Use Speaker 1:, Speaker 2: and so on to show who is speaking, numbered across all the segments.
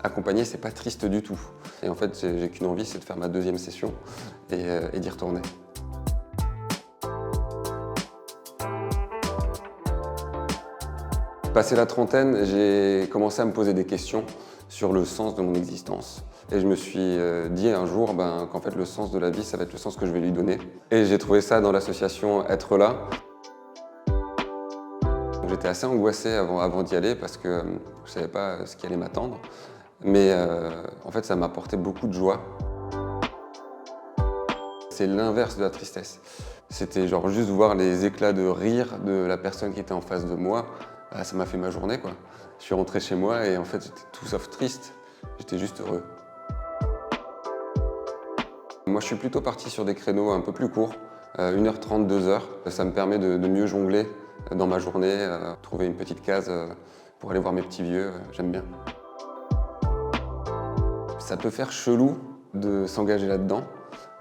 Speaker 1: Accompagner, c'est pas triste du tout. Et en fait, j'ai qu'une envie, c'est de faire ma deuxième session et d'y retourner. Passé la trentaine, j'ai commencé à me poser des questions sur le sens de mon existence. Et je me suis dit un jour qu'en fait le sens de la vie, ça va être le sens que je vais lui donner. Et j'ai trouvé ça dans l'association Être là. J'étais assez angoissé avant d'y aller parce que je savais pas ce qui allait m'attendre. Mais en fait, ça m'a apporté beaucoup de joie. C'est l'inverse de la tristesse. C'était genre juste voir les éclats de rire de la personne qui était en face de moi. Ça m'a fait ma journée, quoi. Je suis rentré chez moi et en fait, j'étais tout sauf triste. J'étais juste heureux. Moi, je suis plutôt parti sur des créneaux un peu plus courts, 1h30, 2h. Ça me permet de mieux jongler dans ma journée, trouver une petite case pour aller voir mes petits vieux, j'aime bien. Ça peut faire chelou de s'engager là-dedans,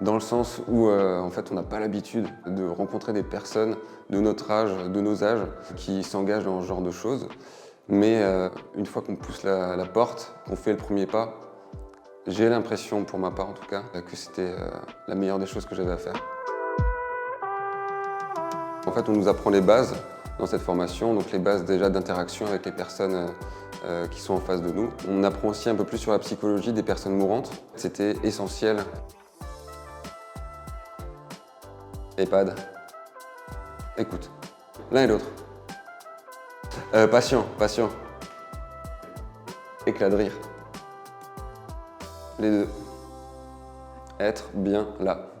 Speaker 1: dans le sens où en fait, on n'a pas l'habitude de rencontrer des personnes de notre âge, de nos âges, qui s'engagent dans ce genre de choses. Mais une fois qu'on pousse la porte, qu'on fait le premier pas, j'ai l'impression, pour ma part en tout cas, que c'était la meilleure des choses que j'avais à faire. En fait, on nous apprend les bases dans cette formation, donc les bases déjà d'interaction avec les personnes qui sont en face de nous. On apprend aussi un peu plus sur la psychologie des personnes mourantes. C'était essentiel. EHPAD. Écoute, l'un et l'autre. Patient. Éclat de rire. Les deux. Être bien là.